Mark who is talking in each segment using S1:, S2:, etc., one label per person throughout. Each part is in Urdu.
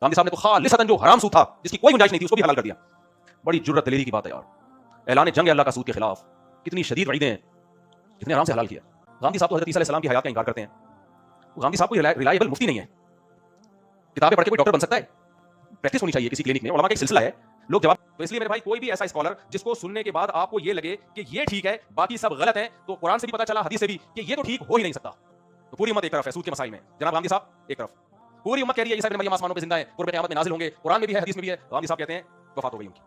S1: گاندھی صاحب نے تو خالصتاً جو حرام سود تھا جس کی کوئی گنجائش نہیں تھی اس کو بھی حلال کر دیا. بڑی جرت دلیری کی بات ہے یار. اعلان جنگ ہے اللہ کا سود کے خلاف. کتنی شدید وعیدیں ہیں, کتنے آرام سے حلال کیا. گاندھی صاحب تو حضرت عیسیٰ علیہ السلام کی حیات کا انکار کرتے ہیں. گاندھی صاحب کوئی ریلائبل مفتی نہیں ہے. کتابیں پڑھ کے کوئی ڈاکٹر بن سکتا ہے؟ پریکٹس ہونی چاہیے کسی کلینک میں. علماء کا ایک سلسلہ ہے. لوگ جواب. تو اس لیے میرے بھائی کوئی بھی ایسا اسکالر جس کو سننے کے بعد آپ کو یہ لگے کہ یہ ٹھیک ہے باقی سب غلط ہیں, تو قرآن سے بھی پتہ چلا حدیث سے بھی کہ یہ تو ٹھیک ہو ہی نہیں سکتا. تو پوری امت ایک طرف ہے سود کے مسائل میں, جناب گاندھی صاحب ایک طرف. پوری امت کہہ رہی ہے عیسیٰ ابن مریم آسمانوں پہ زندہ ہے, قرب قیامت میں نازل ہوں گے, قرآن میں بھی ہے حدیث میں بھی ہے. گاندھی صاحب کہتے ہیں وفات ہو گئی ان کی.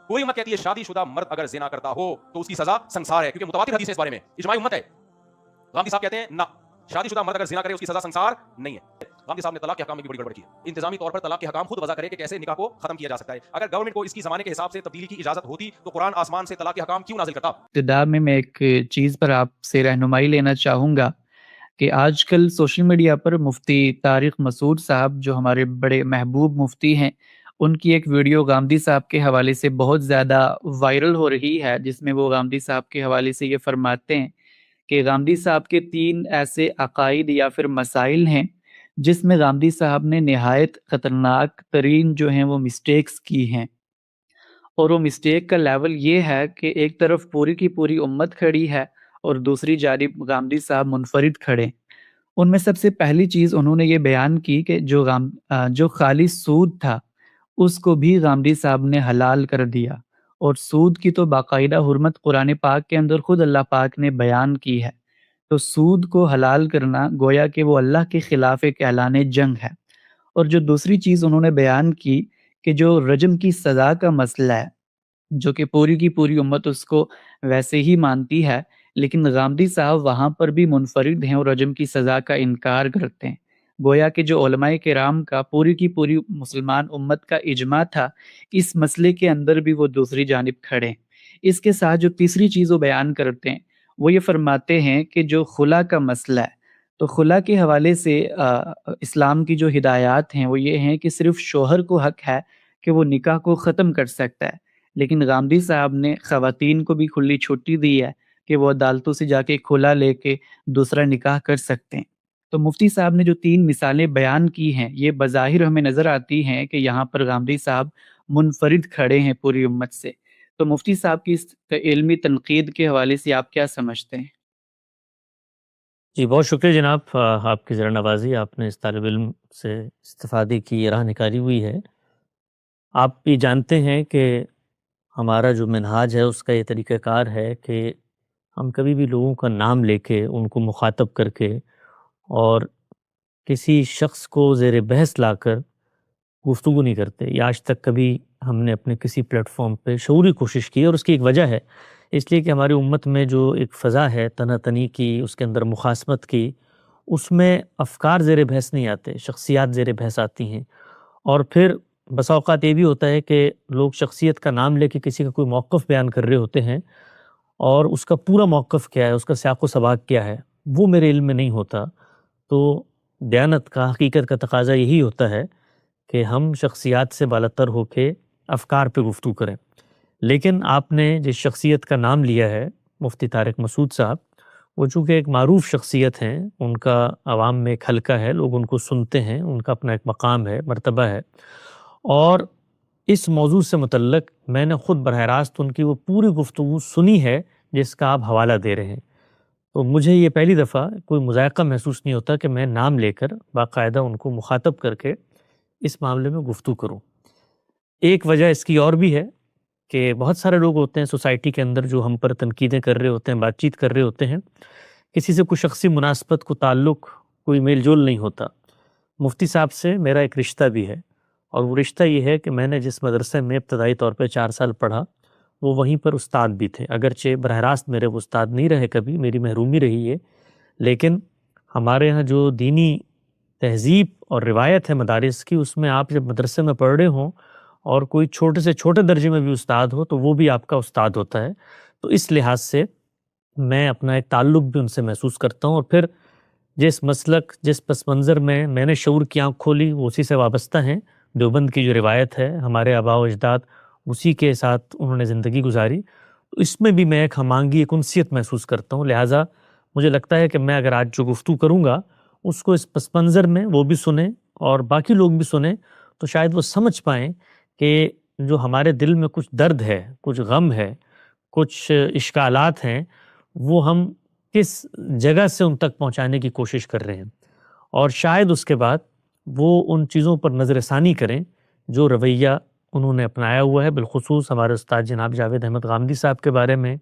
S1: پوری امت کہتی ہے شادی شدہ مرد اگر زنا کرتا ہو تو اس کی سزا سنسار ہے, کیونکہ متواتر حدیث ہے اس بارے میں, اجماع امت ہے. گاندھی صاحب کہتے ہیں نہ, شادی شدہ مرد اگر زنا کرے اس کی سزا سنسار نہیں ہے. گاندھی صاحب نے طلاق کے حکام میں بھی بڑی گڑبڑ کی ہے. انتظامی طور پر طلاق کے حکام خود وضع کرے کہ کیسے نکاح کو ختم کیا جا سکتا ہے. اگر گورنمنٹ کو اس کی زمانے کے حساب سے تبدیلی کی اجازت ہوتی تو قرآن آسمان سے طلاق کے حکام کیوں نازل کرتا؟
S2: ابتدا میں ایک چیز پر آپ سے رہنمائی لینا چاہوں گا کہ آج کل سوشل میڈیا پر مفتی طارق مسعود صاحب جو ہمارے بڑے محبوب مفتی ہیں, ان کی ایک ویڈیو گاندھی صاحب کے حوالے سے بہت زیادہ وائرل ہو رہی ہے, جس میں وہ گاندھی صاحب کے حوالے سے یہ فرماتے ہیں کہ گاندھی صاحب کے 3 ایسے عقائد یا پھر مسائل ہیں جس میں گاندھی صاحب نے نہایت خطرناک ترین جو ہیں وہ مسٹیکس کی ہیں. اور وہ مسٹیک کا لیول یہ ہے کہ ایک طرف پوری کی پوری امت کھڑی ہے اور دوسری جانب گاندھی صاحب منفرد کھڑے. ان میں سب سے پہلی چیز انہوں نے یہ بیان کی کہ جو خالی سود تھا اس کو بھی گاندھی صاحب نے حلال کر دیا, اور سود کی تو باقاعدہ حرمت قرآن پاک کے اندر خود اللہ پاک نے بیان کی ہے. تو سود کو حلال کرنا گویا کہ وہ اللہ کے خلاف ایک اعلان جنگ ہے. اور جو دوسری چیز انہوں نے بیان کی کہ جو رجم کی سزا کا مسئلہ ہے, جو کہ پوری کی پوری امت اس کو ویسے ہی مانتی ہے, لیکن گاندھی صاحب وہاں پر بھی منفرد ہیں اور رجم کی سزا کا انکار کرتے ہیں. گویا کہ جو علماء کرام کا پوری کی پوری مسلمان امت کا اجماع تھا, اس مسئلے کے اندر بھی وہ دوسری جانب کھڑے ہیں. اس کے ساتھ جو تیسری چیز وہ بیان کرتے ہیں وہ یہ فرماتے ہیں کہ جو خلا کا مسئلہ ہے, تو خلا کے حوالے سے اسلام کی جو ہدایات ہیں وہ یہ ہیں کہ صرف شوہر کو حق ہے کہ وہ نکاح کو ختم کر سکتا ہے, لیکن گاندھی صاحب نے خواتین کو بھی کھلی چھٹی دی ہے کہ وہ عدالتوں سے جا کے کھلا لے کے دوسرا نکاح کر سکتے ہیں. تو مفتی صاحب نے جو 3 مثالیں بیان کی ہیں, یہ بظاہر ہمیں نظر آتی ہیں کہ یہاں پر گاندھی صاحب منفرد کھڑے ہیں پوری امت سے. تو مفتی صاحب کی اس علمی تنقید کے حوالے سے آپ کیا سمجھتے ہیں؟
S3: جی بہت شکریہ جناب, آپ کی ذرا نوازی, آپ نے اس طالب علم سے استفادے کی راہ نکالی ہوئی ہے. آپ بھی جانتے ہیں کہ ہمارا جو منہاج ہے اس کا یہ طریقہ کار ہے کہ ہم کبھی بھی لوگوں کا نام لے کے ان کو مخاطب کر کے اور کسی شخص کو زیر بحث لا کر گفتگو نہیں کرتے. یہ آج تک کبھی ہم نے اپنے کسی پلیٹ فارم پہ شعوری کوشش کی, اور اس کی ایک وجہ ہے, اس لیے کہ ہماری امت میں جو ایک فضا ہے تنا تنی کی, اس کے اندر مخاصمت کی, اس میں افکار زیر بحث نہیں آتے, شخصیات زیر بحث آتی ہیں. اور پھر بسا اوقات یہ بھی ہوتا ہے کہ لوگ شخصیت کا نام لے کے کسی کا کوئی موقف بیان کر رہے ہوتے ہیں, اور اس کا پورا موقف کیا ہے, اس کا سیاق و سباق کیا ہے, وہ میرے علم میں نہیں ہوتا. تو دیانت کا, حقیقت کا تقاضا یہی ہوتا ہے کہ ہم شخصیات سے بالاتر ہو کے افکار پہ گفتگو کریں. لیکن آپ نے جس شخصیت کا نام لیا ہے مفتی طارق مسعود صاحب, وہ چونکہ ایک معروف شخصیت ہیں, ان کا عوام میں ایک حلقہ ہے, لوگ ان کو سنتے ہیں, ان کا اپنا ایک مقام ہے, مرتبہ ہے. اور اس موضوع سے متعلق میں نے خود براہ راست ان کی وہ پوری گفتگو سنی ہے جس کا آپ حوالہ دے رہے ہیں. تو مجھے یہ پہلی دفعہ کوئی مذائقہ محسوس نہیں ہوتا کہ میں نام لے کر باقاعدہ ان کو مخاطب کر کے اس معاملے میں گفتگو کروں. ایک وجہ اس کی اور بھی ہے کہ بہت سارے لوگ ہوتے ہیں سوسائٹی کے اندر جو ہم پر تنقیدیں کر رہے ہوتے ہیں, بات چیت کر رہے ہوتے ہیں, کسی سے کوئی شخصی مناسبت, کو تعلق, کوئی میل جول نہیں ہوتا. مفتی صاحب سے میرا ایک رشتہ بھی ہے, اور وہ رشتہ یہ ہے کہ میں نے جس مدرسے میں ابتدائی طور پہ 4 سال پڑھا وہ وہیں پر استاد بھی تھے. اگرچہ براہ راست میرے وہ استاد نہیں رہے, کبھی میری محرومی رہی ہے, لیکن ہمارے ہاں جو دینی تہذیب اور روایت ہے مدارس کی, اس میں آپ جب مدرسے میں پڑھ رہے ہوں اور کوئی چھوٹے سے چھوٹے درجے میں بھی استاد ہو تو وہ بھی آپ کا استاد ہوتا ہے. تو اس لحاظ سے میں اپنا ایک تعلق بھی ان سے محسوس کرتا ہوں, اور پھر جس مسلک, جس پس منظر میں نے شعور کی آنکھ کھولی وہ اسی سے وابستہ ہیں. دیوبند کی جو روایت ہے, ہمارے آباء و اجداد اسی کے ساتھ انہوں نے زندگی گزاری, تو اس میں بھی میں ایک ہم آہنگی, ایک انسیت محسوس کرتا ہوں. لہٰذا مجھے لگتا ہے کہ میں اگر آج جو گفتگو کروں گا اس کو اس پس منظر میں وہ بھی سنیں, اور باقی لوگ بھی سنیں تو شاید وہ سمجھ پائیں کہ جو ہمارے دل میں کچھ درد ہے، کچھ غم ہے، کچھ اشکالات ہیں، وہ ہم کس جگہ سے ان تک پہنچانے کی کوشش کر رہے ہیں، اور شاید اس کے بعد وہ ان چیزوں پر نظر ثانی کریں جو رویہ انہوں نے اپنایا ہوا ہے، بالخصوص ہمارے استاد جناب جاوید احمد غامدی صاحب کے بارے میں،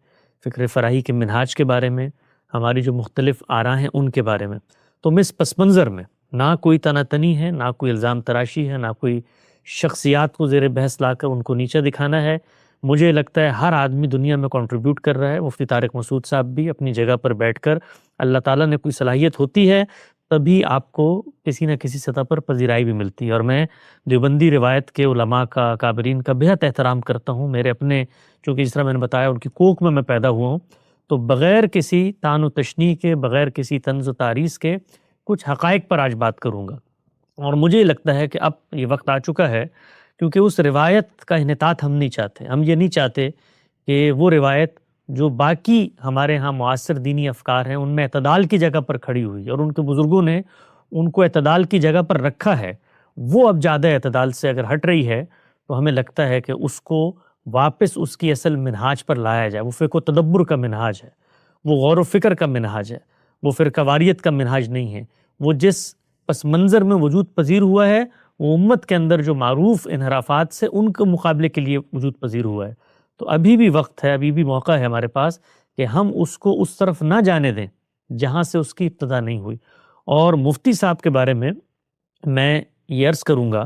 S3: فکر فراہی کے منہاج کے بارے میں، ہماری جو مختلف آراء ہیں ان کے بارے میں۔ تو میں اس پس منظر میں نہ کوئی تناطنی ہے، نہ کوئی الزام تراشی ہے، نہ کوئی شخصیات کو زیر بحث لا کر ان کو نیچا دکھانا ہے۔ مجھے لگتا ہے ہر آدمی دنیا میں کنٹریبیوٹ کر رہا ہے، مفتی طارق مسعود صاحب بھی اپنی جگہ پر بیٹھ کر، اللہ تعالیٰ نے کوئی صلاحیت ہوتی ہے تبھی آپ کو کسی نہ کسی سطح پر پذیرائی بھی ملتی ہے، اور میں دیوبندی روایت کے علماء کا، اکابرین کا بہت احترام کرتا ہوں۔ میرے اپنے، چونکہ جس طرح میں نے بتایا ان کی کوکھ میں پیدا ہوا ہوں، تو بغیر کسی تان و تشنیع کے، بغیر کسی طنز و تعریض کے کچھ حقائق پر آج بات کروں گا، اور مجھے لگتا ہے کہ اب یہ وقت آ چکا ہے، کیونکہ اس روایت کا انحطاط ہم نہیں چاہتے۔ ہم یہ نہیں چاہتے کہ وہ روایت جو باقی ہمارے ہاں معاصر دینی افکار ہیں ان میں اعتدال کی جگہ پر کھڑی ہوئی، اور ان کے بزرگوں نے ان کو اعتدال کی جگہ پر رکھا ہے، وہ اب زیادہ اعتدال سے اگر ہٹ رہی ہے تو ہمیں لگتا ہے کہ اس کو واپس اس کی اصل منہاج پر لایا جائے۔ وہ فقہ و تدبر کا منہاج ہے، وہ غور و فکر کا منہاج ہے، وہ فرقہ واریت کا منہاج نہیں ہے۔ وہ جس پس منظر میں وجود پذیر ہوا ہے وہ امت کے اندر جو معروف انحرافات سے ان کے مقابلے کے لیے وجود پذیر ہوا ہے۔ تو ابھی بھی وقت ہے، ابھی بھی موقع ہے ہمارے پاس کہ ہم اس کو اس طرف نہ جانے دیں جہاں سے اس کی ابتدا نہیں ہوئی۔ اور مفتی صاحب کے بارے میں یہ عرض کروں گا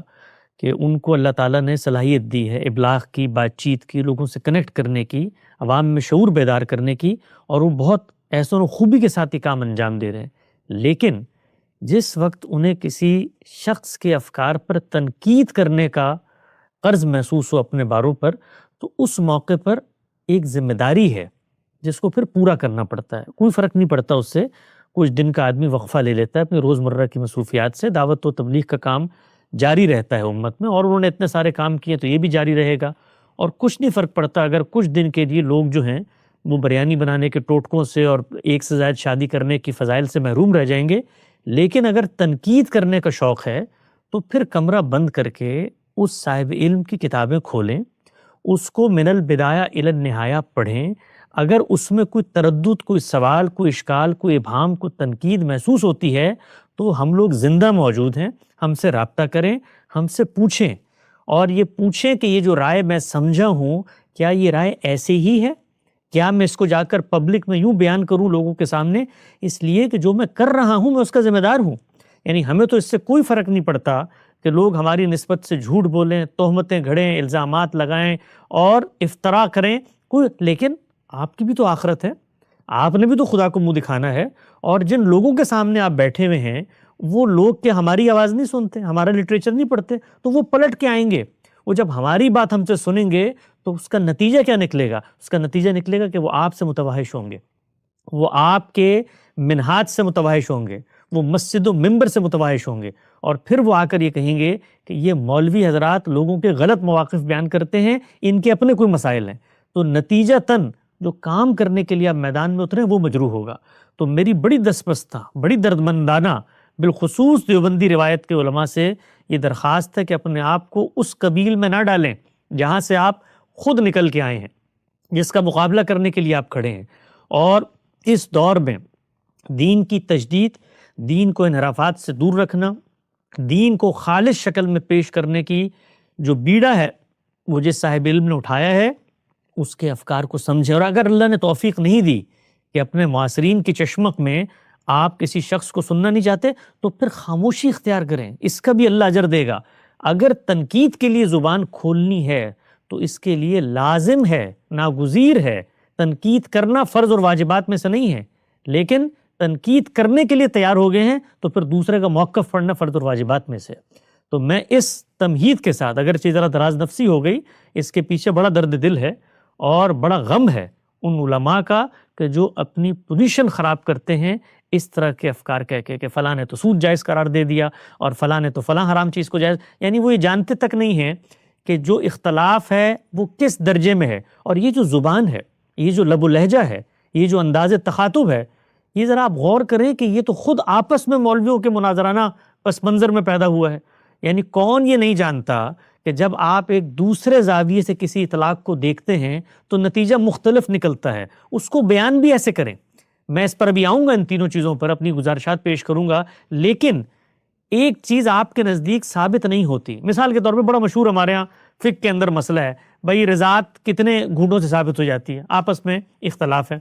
S3: کہ ان کو اللہ تعالیٰ نے صلاحیت دی ہے ابلاغ کی، بات چیت کی، لوگوں سے کنیکٹ کرنے کی، عوام میں شعور بیدار کرنے کی، اور وہ بہت احسن و خوبی کے ساتھ یہ کام انجام دے رہے ہیں۔ لیکن جس وقت انہیں کسی شخص کے افکار پر تنقید کرنے کا قرض محسوس ہو اپنے باروں پر، تو اس موقع پر ایک ذمہ داری ہے جس کو پھر پورا کرنا پڑتا ہے۔ کوئی فرق نہیں پڑتا اس سے، کچھ دن کا آدمی وقفہ لے لیتا ہے اپنے روزمرہ کی مصروفیات سے، دعوت و تبلیغ کا کام جاری رہتا ہے امت میں، اور انہوں نے اتنے سارے کام کیے تو یہ بھی جاری رہے گا، اور کچھ نہیں فرق پڑتا اگر کچھ دن کے لیے لوگ جو ہیں وہ بریانی بنانے کے ٹوٹکوں سے اور ایک سے زائد شادی کرنے کی فضائل سے محروم رہ جائیں گے۔ لیکن اگر تنقید کرنے کا شوق ہے تو پھر کمرہ بند کر کے اس صاحب علم کی کتابیں کھولیں، اس کو من البدایہ الی النہایہ پڑھیں۔ اگر اس میں کوئی تردد، کوئی سوال، کوئی اشکال، کوئی ابہام، کوئی تنقید محسوس ہوتی ہے تو ہم لوگ زندہ موجود ہیں، ہم سے رابطہ کریں، ہم سے پوچھیں، اور یہ پوچھیں کہ یہ جو رائے میں سمجھا ہوں کیا یہ رائے ایسے ہی ہے؟ کیا میں اس کو جا کر پبلک میں یوں بیان کروں لوگوں کے سامنے؟ اس لیے کہ جو میں کر رہا ہوں میں اس کا ذمہ دار ہوں۔ یعنی ہمیں تو اس سے کوئی فرق نہیں پڑتا کہ لوگ ہماری نسبت سے جھوٹ بولیں، تہمتیں گھڑیں، الزامات لگائیں اور افتراء کریں، لیکن آپ کی بھی تو آخرت ہے، آپ نے بھی تو خدا کو منہ دکھانا ہے، اور جن لوگوں کے سامنے آپ بیٹھے ہوئے ہیں وہ لوگ کہ ہماری آواز نہیں سنتے، ہمارا لٹریچر نہیں پڑھتے، تو وہ پلٹ کے آئیں گے، وہ جب ہماری بات ہم سے سنیں گے تو اس کا نتیجہ کیا نکلے گا؟ اس کا نتیجہ نکلے گا کہ وہ آپ سے متوحش ہوں گے، وہ آپ کے منہاج سے متوحش ہوں گے، وہ مسجد و منبر سے متوحش ہوں گے، اور پھر وہ آ کر یہ کہیں گے کہ یہ مولوی حضرات لوگوں کے غلط مواقف بیان کرتے ہیں، ان کے اپنے کوئی مسائل ہیں۔ تو نتیجہ تن جو کام کرنے کے لیے آپ میدان میں اتریں وہ مجروح ہوگا۔ تو میری بڑی دسپستہ، بڑی دردمندانہ، بالخصوص دیوبندی روایت کے علماء سے یہ درخواست ہے کہ اپنے آپ کو اس قبیل میں نہ ڈالیں جہاں سے آپ خود نکل کے آئے ہیں، جس کا مقابلہ کرنے کے لیے آپ کھڑے ہیں۔ اور اس دور میں دین کی تجدید، دین کو انحرافات سے دور رکھنا، دین کو خالص شکل میں پیش کرنے کی جو بیڑا ہے وہ جس صاحب علم نے اٹھایا ہے اس کے افکار کو سمجھیں، اور اگر اللہ نے توفیق نہیں دی کہ اپنے معاصرین کی چشمک میں آپ کسی شخص کو سننا نہیں چاہتے تو پھر خاموشی اختیار کریں، اس کا بھی اللہ اجر دے گا۔ اگر تنقید کے لیے زبان کھولنی ہے تو اس کے لیے لازم ہے، ناگزیر ہے، تنقید کرنا فرض اور واجبات میں سے نہیں ہے، لیکن تنقید کرنے کے لیے تیار ہو گئے ہیں تو پھر دوسرے کا موقف پڑھنا فرض اور واجبات میں سے۔ تو میں اس تمہید کے ساتھ، اگرچہ ذرا دراز نفسی ہو گئی، اس کے پیچھے بڑا درد دل ہے اور بڑا غم ہے ان علماء کا کہ جو اپنی پوزیشن خراب کرتے ہیں اس طرح کے افکار کہہ کے کہ فلاں نے تو سود جائز قرار دے دیا اور فلاں نے تو فلاں حرام چیز کو جائز، یعنی وہ یہ جانتے تک نہیں ہیں کہ جو اختلاف ہے وہ کس درجے میں ہے، اور یہ جو زبان ہے، یہ جو لب و لہجہ ہے، یہ جو انداز تخاطب ہے، یہ ذرا آپ غور کریں کہ یہ تو خود آپس میں مولویوں کے مناظرانہ پس منظر میں پیدا ہوا ہے. یعنی کون یہ نہیں جانتا کہ جب آپ ایک دوسرے زاویے سے کسی اطلاق کو دیکھتے ہیں تو نتیجہ مختلف نکلتا ہے. اس کو بیان بھی ایسے کریں. میں اس پر ابھی آؤں گا، ان تینوں چیزوں پر اپنی گزارشات پیش کروں گا، لیکن ایک چیز آپ کے نزدیک ثابت نہیں ہوتی. مثال کے طور پہ بڑا مشہور ہمارے ہاں فقہ کے اندر مسئلہ ہے، بھائی رضاعت کتنے گھونٹوں سے ثابت ہو جاتی ہے؟ آپس میں اختلاف ہے،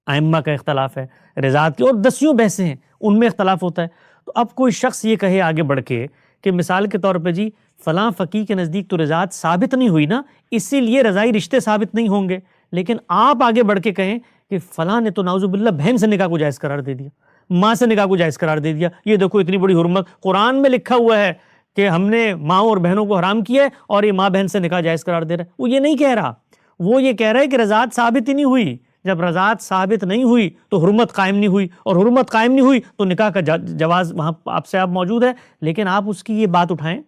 S3: ائمہ کا اختلاف ہے رضاعت کی، اور دسیوں بحثیں ہیں ان میں اختلاف ہوتا ہے. تو اب کوئی شخص یہ کہے آگے بڑھ کے کہ مثال کے طور پہ جی فلاں فقیہ کے نزدیک تو رضاعت ثابت نہیں ہوئی نا، اسی لیے رضائی رشتے ثابت نہیں ہوں گے. لیکن آپ آگے بڑھ کے کہیں کہ فلاں نے تو نعوذ باللہ بہن سے نکاح کو جائز قرار دے دیا، ماں سے نکاح کو جائز قرار دے دیا، یہ دیکھو اتنی بڑی حرمت، قرآن میں لکھا ہوا ہے کہ ہم نے ماں اور بہنوں کو حرام کیا ہے اور یہ ماں بہن سے نکاح جائز قرار دے رہا ہے. وہ یہ نہیں کہہ رہا، وہ یہ کہہ رہا ہے کہ رضاعت ثابت ہی نہیں ہوئی. جب رضاعت ثابت نہیں ہوئی تو حرمت قائم نہیں ہوئی، اور حرمت قائم نہیں ہوئی تو نکاح کا جواز وہاں آپ سے آپ موجود ہے. لیکن آپ اس کی یہ بات اٹھائیں،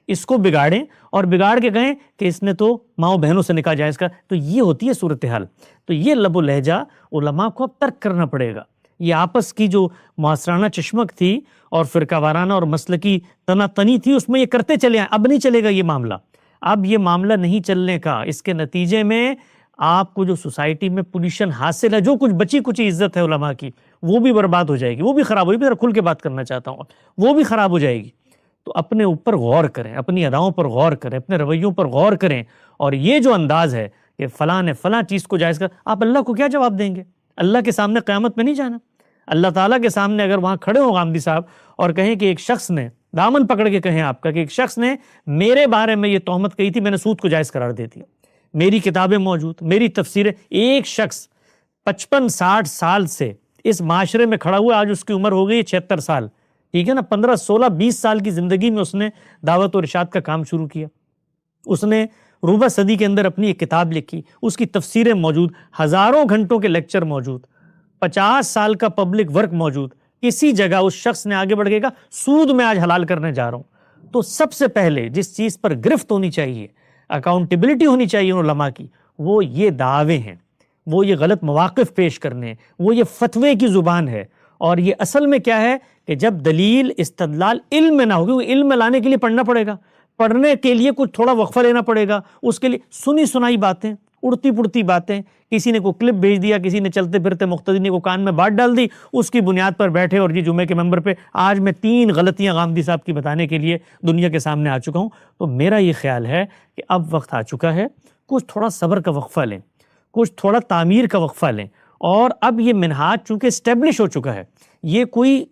S3: اس کو بگاڑیں اور بگاڑ کے کہیں کہ اس نے تو ماں بہنوں سے نکاح جائز کر، تو یہ ہوتی ہے صورتحال. تو یہ لب و لہجہ علماء کو اب ترک کرنا پڑے گا. یہ آپس کی جو معاصرانہ چشمک تھی اور فرقہ وارانہ اور مسلکی تنا تنی تھی، اس میں یہ کرتے چلے آئے. اب نہیں چلے گا یہ معاملہ، اب یہ معاملہ نہیں چلنے کا. اس کے نتیجے میں آپ کو جو سوسائٹی میں پوزیشن حاصل ہے، جو کچھ بچی کچھ عزت ہے علماء کی، وہ بھی برباد ہو جائے گی، وہ بھی خراب ہوگی. میں کھل کے بات کرنا چاہتا ہوں، وہ بھی خراب ہو جائے گی. تو اپنے اوپر غور کریں، اپنی اداؤں پر غور کریں، اپنے رویوں پر غور کریں. اور یہ جو انداز ہے کہ فلاں نے فلاں چیز کو جائز کر، آپ اللہ کو کیا جواب دیں گے؟ اللہ کے سامنے قیامت میں نہیں جانا. اللہ تعالیٰ کے سامنے اگر وہاں کھڑے ہوں غامدی صاحب اور کہیں کہ ایک شخص نے دامن پکڑ کے کہیں آپ کا کہ ایک شخص نے میرے بارے میں یہ تہمت کہی تھی، میں نے سود کو جائز قرار دے دیا، میری کتابیں موجود، میری تفسیریں. ایک شخص 55-60 سال سے اس معاشرے میں کھڑا ہوا، آج اس کی عمر ہو گئی 76 سال، ٹھیک ہے نا. 15-16-20 سال کی زندگی میں اس نے دعوت و ارشاد کا کام شروع کیا. اس نے ربع صدی کے اندر اپنی ایک کتاب لکھی، اس کی تفسیریں موجود، ہزاروں گھنٹوں کے لیکچر موجود، 50 سال کا پبلک ورک موجود. کسی جگہ اس شخص نے آگے بڑھ کے کہا سود میں آج حلال کرنے جا رہا ہوں. تو سب سے پہلے جس چیز پر گرفت ہونی چاہیے، اکاؤنٹیبلٹی ہونی چاہیے علماء کی، وہ یہ دعوے ہیں، وہ یہ غلط مواقف پیش کرنے ہیں، وہ یہ فتوے کی زبان ہے. اور یہ اصل میں کیا ہے کہ جب دلیل استدلال علم میں نہ ہو، کیونکہ علم میں لانے کے لیے پڑھنا پڑے گا، پڑھنے کے لیے کچھ تھوڑا وقفہ لینا پڑے گا. اس کے لیے سنی سنائی باتیں، اڑتی پڑتی باتیں، کسی نے کوئی کلپ بھیج دیا، کسی نے چلتے پھرتے مقتدی نے کو کان میں بات ڈال دی، اس کی بنیاد پر بیٹھے اور جمعے کے ممبر پہ آج میں 3 غلطیاں غامدی صاحب کی بتانے کے لیے دنیا کے سامنے آ چکا ہوں. تو میرا یہ خیال ہے کہ اب وقت آ چکا ہے کچھ تھوڑا صبر کا وقفہ لیں، کچھ تھوڑا تعمیر کا وقفہ لیں. اور اب یہ منہاج چونکہ اسٹیبلش ہو چکا ہے، یہ کوئی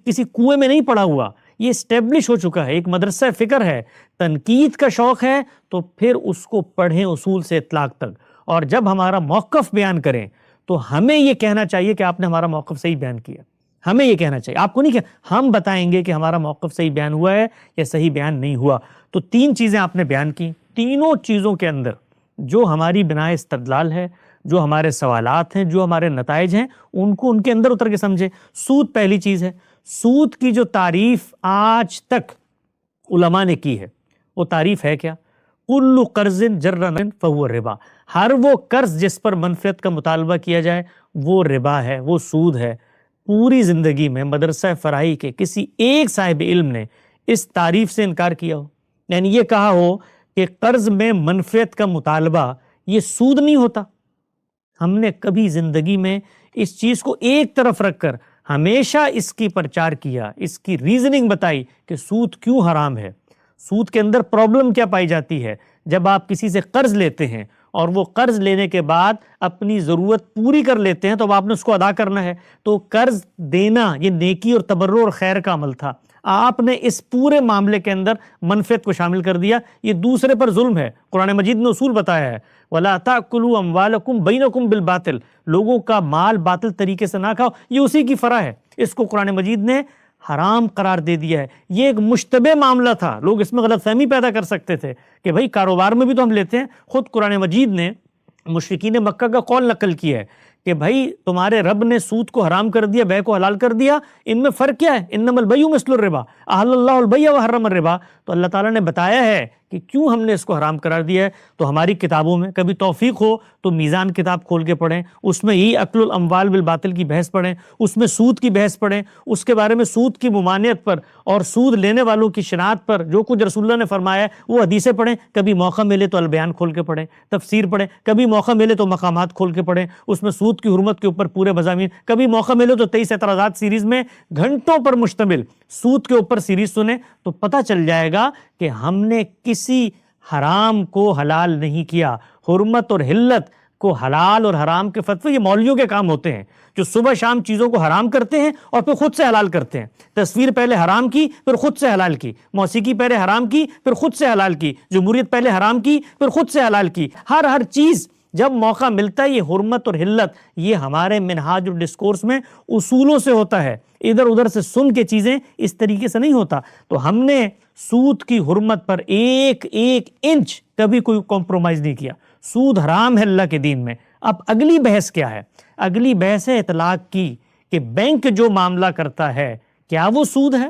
S3: کسی کنویں میں نہیں پڑا ہوا، یہ اسٹیبلش ہو چکا ہے، ایک مدرسہ فکر ہے. تنقید کا شوق ہے تو پھر اس کو پڑھیں اصول سے اطلاق تک. اور جب ہمارا موقف بیان کریں تو ہمیں یہ کہنا چاہیے کہ آپ نے ہمارا موقف صحیح بیان کیا. ہمیں یہ کہنا چاہیے، آپ کو نہیں کہ ہم بتائیں گے کہ ہمارا موقف صحیح بیان ہوا ہے یا صحیح بیان نہیں ہوا. تو 3 چیزیں آپ نے بیان کی، تینوں چیزوں کے اندر جو ہماری بنائے استدلال ہے، جو ہمارے سوالات ہیں، جو ہمارے نتائج ہیں، ان کو ان کے اندر اتر کے سمجھیں. سود پہلی چیز ہے. سود کی جو تعریف آج تک علماء نے کی ہے، وہ تعریف ہے کیا؟ کل قرض جر فہو ربا. ہر وہ قرض جس پر منفعت کا مطالبہ کیا جائے وہ ربا ہے، وہ سود ہے. پوری زندگی میں مدرسہ فراہی کے کسی ایک صاحب علم نے اس تعریف سے انکار کیا ہو، یعنی یہ کہا ہو کہ قرض میں منفعت کا مطالبہ یہ سود نہیں ہوتا؟ ہم نے کبھی زندگی میں اس چیز کو ایک طرف رکھ کر ہمیشہ اس کی پرچار کیا، اس کی ریزننگ بتائی کہ سود کیوں حرام ہے، سود کے اندر پرابلم کیا پائی جاتی ہے. جب آپ کسی سے قرض لیتے ہیں اور وہ قرض لینے کے بعد اپنی ضرورت پوری کر لیتے ہیں تو اب آپ نے اس کو ادا کرنا ہے. تو قرض دینا یہ نیکی اور تبرع اور خیر کا عمل تھا، آپ نے اس پورے معاملے کے اندر منفعت کو شامل کر دیا. یہ دوسرے پر ظلم ہے. قرآن مجید نے اصول بتایا ہے وَلَا تَأْكُلُوا أَمْوَالَكُمْ بَيْنَكُمْ بِالْبَاطِلِ، لوگوں کا مال باطل طریقے سے نہ کھاؤ. یہ اسی کی فرع ہے، اس کو قرآن مجید نے حرام قرار دے دیا ہے. یہ ایک مشتبہ معاملہ تھا، لوگ اس میں غلط فہمی پیدا کر سکتے تھے کہ بھائی کاروبار میں بھی تو ہم لیتے ہیں. خود قرآن مجید نے مشرکین مکہ کا قول نقل کیا ہے کہ بھائی تمہارے رب نے سود کو حرام کر دیا، بیع کو حلال کر دیا، ان میں فرق کیا ہے؟ انما البیع مثل الربا احل اللہ البیع وحرم الربا. تو اللہ تعالیٰ نے بتایا ہے کہ کیوں ہم نے اس کو حرام قرار دیا ہے، تو ہماری کتابوں میں کبھی توفیق ہو تو میزان کتاب کھول کے پڑھیں، اس میں ہی اکل الاموال بالباطل کی بحث پڑھیں، اس میں سود کی بحث پڑھیں، اس کے بارے میں سود کی ممانعت پر اور سود لینے والوں کی شناخت پر جو کچھ رسول اللہ نے فرمایا ہے وہ حدیثیں پڑھیں، کبھی موقع ملے تو البیان کھول کے پڑھیں، تفسیر پڑھیں، کبھی موقع ملے تو مقامات کھول کے پڑھیں، اس میں سود کی حرمت کے اوپر پورے مضامین، کبھی موقع ملے تو 23 اعتراضات سیریز میں گھنٹوں پر مشتمل سود کے اوپر سیریز سنیں، تو پتہ چل جائے گا کہ ہم نے کسی حرام کو حلال نہیں کیا۔ حرمت اور حلت کو حلال اور حرام کے فتوے یہ مولویوں کے کام ہوتے ہیں، جو صبح شام چیزوں کو حرام کرتے ہیں اور پھر خود سے حلال کرتے ہیں۔ تصویر پہلے حرام کی پھر خود سے حلال کی، موسیقی پہلے حرام کی پھر خود سے حلال کی، جمہوریت پہلے حرام کی پھر خود سے حلال کی۔ ہر چیز جب موقع ملتا ہے، یہ حرمت اور حلت یہ ہمارے منہاج اور ڈسکورس میں اصولوں سے ہوتا ہے، ادھر ادھر سے سن کے چیزیں اس طریقے سے نہیں ہوتا۔ تو ہم نے سود کی حرمت پر ایک انچ کبھی کوئی کمپرومائز نہیں کیا۔ سود حرام ہے اللہ کے دین میں۔ اب اگلی بحث کیا ہے؟ اگلی بحث ہے اطلاق کی، کہ بینک جو معاملہ کرتا ہے کیا وہ سود ہے،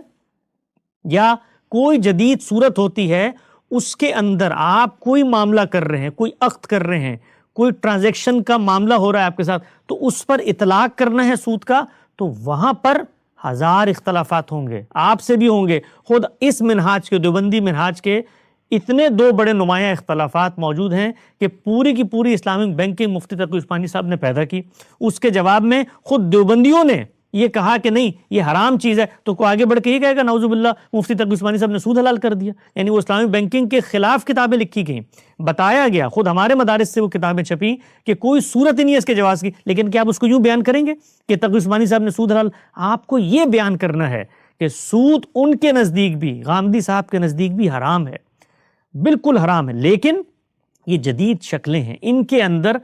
S3: یا کوئی جدید صورت ہوتی ہے اس کے اندر آپ کوئی معاملہ کر رہے ہیں، کوئی عقد کر رہے ہیں، کوئی ٹرانزیکشن کا معاملہ ہو رہا ہے آپ کے ساتھ، تو اس پر اطلاق کرنا ہے سود کا، تو وہاں پر ہزار اختلافات ہوں گے، آپ سے بھی ہوں گے۔ خود اس منہاج کے، دیوبندی منہاج کے اتنے دو بڑے نمایاں اختلافات موجود ہیں کہ پوری کی پوری اسلامک بینکنگ مفتی تقی عثمانی صاحب نے پیدا کی۔ اس کے جواب میں خود دیوبندیوں نے یہ کہا کہ نہیں یہ حرام چیز ہے، تو کوئی آگے بڑھ کے یہ کہے گا نعوذ باللہ مفتی تقی عثمانی صاحب نے سود حلال کر دیا، یعنی وہ اسلامک بینکنگ کے خلاف کتابیں لکھی گئیں۔ بتایا گیا، خود ہمارے مدارس سے وہ کتابیں چھپیں کہ کوئی صورت ہی نہیں ہے اس کے جواز کی، لیکن کیا آپ اس کو یوں بیان کریں گے کہ تقی عثمانی صاحب نے سود حلال؟ آپ کو یہ بیان کرنا ہے کہ سود ان کے نزدیک بھی، غامدی صاحب کے نزدیک بھی حرام ہے، بالکل حرام ہے، لیکن یہ جدید شکلیں ہیں، ان کے اندر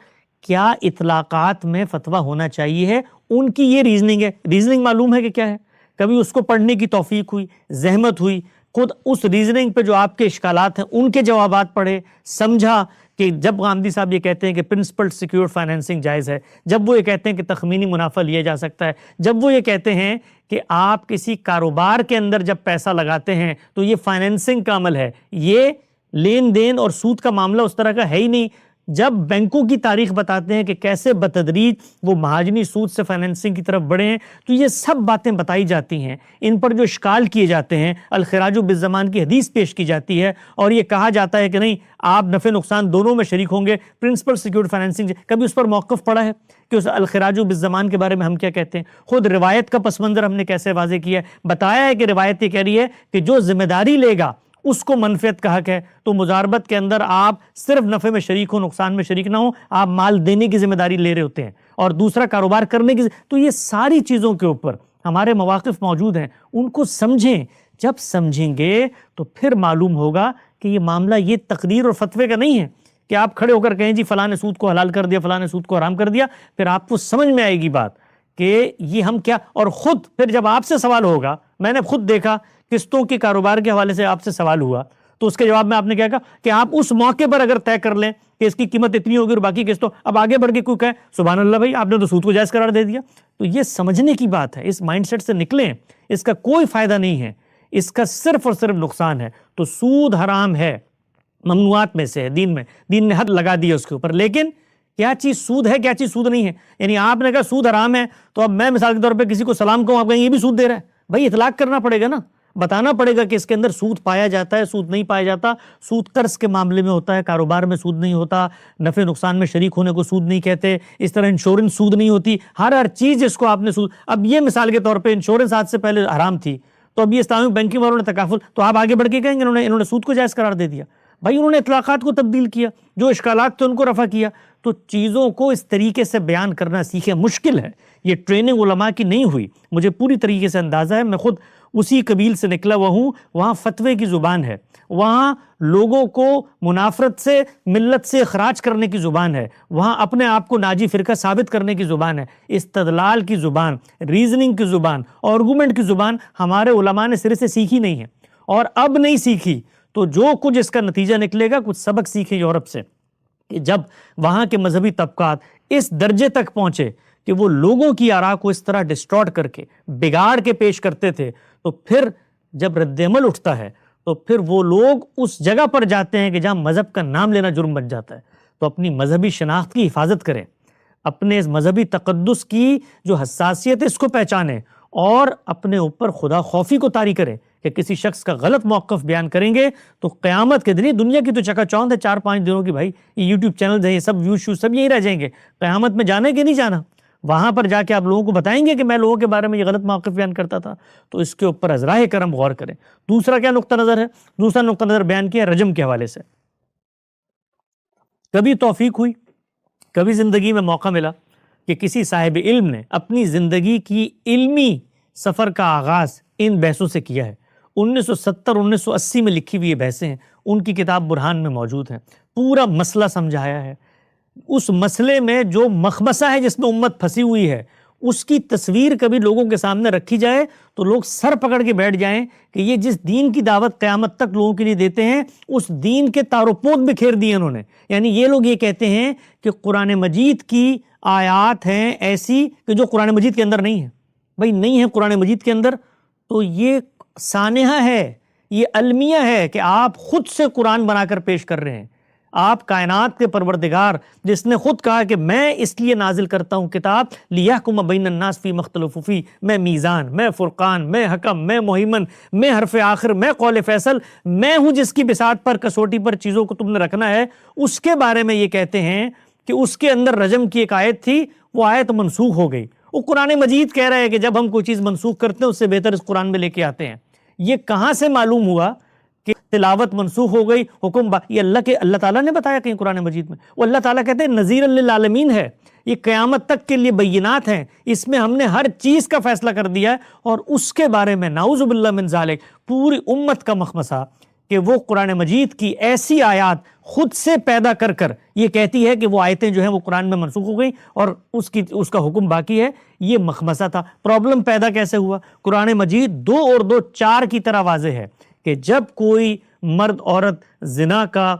S3: کیا اطلاقات میں فتویٰ ہونا چاہیے ہے، ان کی یہ ریزننگ ہے۔ ریزننگ معلوم ہے کہ کیا ہے؟ کبھی اس کو پڑھنے کی توفیق ہوئی، زحمت ہوئی، خود اس ریزننگ پہ جو آپ کے اشکالات ہیں ان کے جوابات پڑھے، سمجھا کہ جب غامدی صاحب یہ کہتے ہیں کہ پرنسپل سیکیورڈ فائنینسنگ جائز ہے، جب وہ یہ کہتے ہیں کہ تخمینی منافع لیا جا سکتا ہے، جب وہ یہ کہتے ہیں کہ آپ کسی کاروبار کے اندر جب پیسہ لگاتے ہیں تو یہ فائنینسنگ کا عمل ہے، یہ لین دین اور سود کا معاملہ اس طرح کا ہے ہی نہیں، جب بینکوں کی تاریخ بتاتے ہیں کہ کیسے بتدریج وہ مہاجنی سود سے فائنینسنگ کی طرف بڑھے ہیں، تو یہ سب باتیں بتائی جاتی ہیں، ان پر جو اشکال کیے جاتے ہیں، الخراج بالزمان کی حدیث پیش کی جاتی ہے، اور یہ کہا جاتا ہے کہ نہیں آپ نفع نقصان دونوں میں شریک ہوں گے، پرنسپل سیکیورڈ فائنینسنگ، کبھی اس پر موقف پڑا ہے کہ اس الخراج بالزمان کے بارے میں ہم کیا کہتے ہیں؟ خود روایت کا پس منظر ہم نے کیسے واضح کیا ہے، بتایا ہے کہ روایت یہ کہہ رہی ہے کہ جو ذمہ داری لے گا اس کو منفعت کا حق ہے، تو مضاربت کے اندر آپ صرف نفع میں شریک ہو، نقصان میں شریک نہ ہو، آپ مال دینے کی ذمہ داری لے رہے ہوتے ہیں اور دوسرا کاروبار کرنے کی، تو یہ ساری چیزوں کے اوپر ہمارے مواقف موجود ہیں، ان کو سمجھیں۔ جب سمجھیں گے تو پھر معلوم ہوگا کہ یہ معاملہ یہ تقریر اور فتوے کا نہیں ہے کہ آپ کھڑے ہو کر کہیں جی فلاں نے سود کو حلال کر دیا، فلاں نے سود کو حرام کر دیا، پھر آپ کو سمجھ میں آئے گی بات کہ یہ ہم کیا، اور خود پھر جب آپ سے سوال ہوگا، میں نے خود دیکھا قسطوں کے کاروبار کے حوالے سے آپ سے سوال ہوا تو اس کے جواب میں آپ نے کیا کہا کہ آپ اس موقع پر اگر طے کر لیں کہ اس کی قیمت اتنی ہوگی اور باقی قسطوں، اب آگے بڑھ کے کوئی کہے سبحان اللہ بھائی آپ نے تو سود کو جائز قرار دے دیا، تو یہ سمجھنے کی بات ہے، اس مائنڈ سیٹ سے نکلیں، اس کا کوئی فائدہ نہیں ہے، اس کا صرف اور صرف نقصان ہے۔ تو سود حرام ہے، ممنوعات میں سے ہے، دین نے حد لگا دی ہے اس کے اوپر، لیکن کیا چیز سود ہے، کیا چیز سود نہیں ہے؟ یعنی آپ نے کہا سود حرام ہے، تو اب میں مثال کے طور پہ کسی کو سلام کہوں، آپ کہیں یہ بھی سود دے رہا ہے، بھائی اطلاق کرنا پڑے گا نا، بتانا پڑے گا کہ اس کے اندر سود پایا جاتا ہے، سود نہیں پایا جاتا، سود قرض کے معاملے میں ہوتا ہے، کاروبار میں سود نہیں ہوتا، نفع نقصان میں شریک ہونے کو سود نہیں کہتے، اس طرح انشورنس سود نہیں ہوتی، ہر چیز جس کو آپ نے سود، اب یہ مثال کے طور پہ انشورنس آج سے پہلے حرام تھی، تو اب یہ اسلامک بینکنگ والوں نے تکافل، تو آپ آگے بڑھ کے کہیں گے انہوں نے سود کو جائز قرار دے دیا، بھائی انہوں نے اطلاقات کو تبدیل کیا، جو اشکالات تھے ان کو رفع کیا، تو چیزوں کو اس طریقے سے بیان کرنا سیکھیں، مشکل ہے، یہ ٹریننگ علماء کی نہیں ہوئی، مجھے پوری طریقے سے اندازہ ہے، میں خود اسی قبیل سے نکلا ہوا ہوں، وہاں فتوے کی زبان ہے، وہاں لوگوں کو منافرت سے، ملت سے اخراج کرنے کی زبان ہے، وہاں اپنے آپ کو ناجی فرقہ ثابت کرنے کی زبان ہے، استدلال کی زبان، ریزننگ کی زبان، آرگومنٹ کی زبان ہمارے علماء نے سرے سے سیکھی نہیں ہے، اور اب نہیں سیکھی تو جو کچھ اس کا نتیجہ نکلے گا، کچھ سبق سیکھیں یورپ سے، کہ جب وہاں کے مذہبی طبقات اس درجے تک پہنچے کہ وہ لوگوں کی آراء کو اس طرح ڈسٹارٹ کر کے بگاڑ کے پیش کرتے تھے، تو پھر جب رد عمل اٹھتا ہے تو پھر وہ لوگ اس جگہ پر جاتے ہیں کہ جہاں مذہب کا نام لینا جرم بن جاتا ہے. تو اپنی مذہبی شناخت کی حفاظت کریں، اپنے اس مذہبی تقدس کی جو حساسیت ہے اس کو پہچانیں، اور اپنے اوپر خدا خوفی کو طاری کریں کہ کسی شخص کا غلط موقف بیان کریں گے تو قیامت کے دن، دنیا کی تو چکا چوند ہے 4-5 دنوں کی بھائی، یہ یوٹیوب چینل ہے، یہ سب ویوز شوز سب یہی رہ جائیں گے. قیامت میں جانا کہ نہیں جانا؟ وہاں پر جا کے آپ لوگوں کو بتائیں گے کہ میں لوگوں کے بارے میں یہ غلط موقف بیان کرتا تھا. تو اس کے اوپر ازراہ کرم غور کریں. دوسرا کیا نقطہ نظر ہے؟ دوسرا نقطہ نظر بیان کیا رجم کے حوالے سے. کبھی توفیق ہوئی، کبھی زندگی میں موقع ملا کہ کسی صاحب علم نے اپنی زندگی کی علمی سفر کا آغاز ان بحثوں سے کیا ہے. 1970-1980 میں لکھی ہوئی یہ بحثیں ہیں، ان کی کتاب برہان میں موجود ہیں. پورا مسئلہ سمجھایا ہے. اس مسئلے میں جو مخمصہ ہے جس میں امت پھنسی ہوئی ہے، اس کی تصویر کبھی لوگوں کے سامنے رکھی جائے تو لوگ سر پکڑ کے بیٹھ جائیں کہ یہ جس دین کی دعوت قیامت تک لوگوں کے لیے دیتے ہیں، اس دین کے تار و پود بکھیر دیے انہوں نے. یعنی یہ لوگ یہ کہتے ہیں کہ قرآن مجید کی آیات ہیں ایسی کہ جو قرآن مجید کے اندر نہیں ہیں. بھائی نہیں ہے قرآن مجید کے اندر تو یہ سانحہ ہے، یہ المیہ ہے کہ آپ خود سے قرآن بنا کر پیش کر رہے ہیں. آپ کائنات کے پروردگار جس نے خود کہا کہ میں اس لیے نازل کرتا ہوں کتاب لیحکم بین الناس فی مختلف فی، میں میزان، میں فرقان، میں حکم، میں مہیمن، میں حرف آخر، میں قول فیصل، میں ہوں جس کی بساط پر کسوٹی پر چیزوں کو تم نے رکھنا ہے. اس کے بارے میں یہ کہتے ہیں کہ اس کے اندر رجم کی ایک آیت تھی، وہ آیت منسوخ ہو گئی. وہ قرآن مجید کہہ رہا ہے کہ جب ہم کوئی چیز منسوخ کرتے ہیں اس سے بہتر اس قرآن میں لے کے آتے ہیں. یہ کہاں سے معلوم ہوا کہ تلاوت منسوخ ہو گئی، حکم یہ اللہ تعالیٰ نے بتایا کہیں قرآن مجید میں؟ وہ اللہ تعالیٰ کہتے ہیں نذیر للعالمین ہے، یہ قیامت تک کے لیے بینات ہیں، اس میں ہم نے ہر چیز کا فیصلہ کر دیا ہے. اور اس کے بارے میں نعوذ باللہ من ذالک پوری امت کا مخمصہ کہ وہ قرآن مجید کی ایسی آیات خود سے پیدا کر کر یہ کہتی ہے کہ وہ آیتیں جو ہیں وہ قرآن میں منسوخ ہو گئی اور اس کا حکم باقی ہے. یہ مخمصہ تھا. پرابلم پیدا کیسے ہوا؟ قرآن مجید 2 اور 2 4 کی طرح واضح ہے کہ جب کوئی مرد عورت زنا کا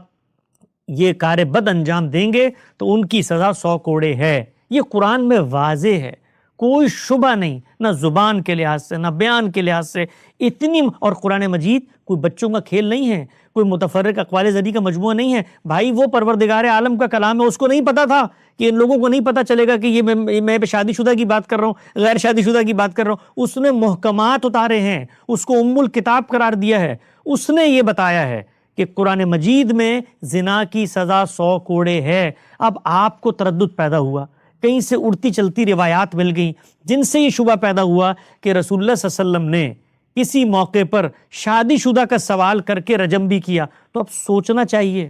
S3: یہ کار بد انجام دیں گے تو ان کی سزا 100 کوڑے ہے. یہ قرآن میں واضح ہے، کوئی شبہ نہیں، نہ زبان کے لحاظ سے نہ بیان کے لحاظ سے. اتنی اور قرآن مجید کوئی بچوں کا کھیل نہیں ہے، کوئی متفرق اقوال زدی کا مجموعہ نہیں ہے. بھائی وہ پروردگار عالم کا کلام ہے، اس کو نہیں پتا تھا کہ ان لوگوں کو نہیں پتا چلے گا کہ یہ میں شادی شدہ کی بات کر رہا ہوں، غیر شادی شدہ کی بات کر رہا ہوں. اس نے محکمات اتارے ہیں، اس کو ام الکتاب قرار دیا ہے. اس نے یہ بتایا ہے کہ قرآن مجید میں زنا کی سزا 100 کوڑے ہے. اب آپ کو تردد پیدا ہوا، کہیں سے اڑتی چلتی روایات مل گئیں جن سے یہ شبہ پیدا ہوا کہ رسول اللہ صلی اللہ علیہ وسلم نے کسی موقع پر شادی شدہ کا سوال کر کے رجم بھی کیا. تو اب سوچنا چاہیے،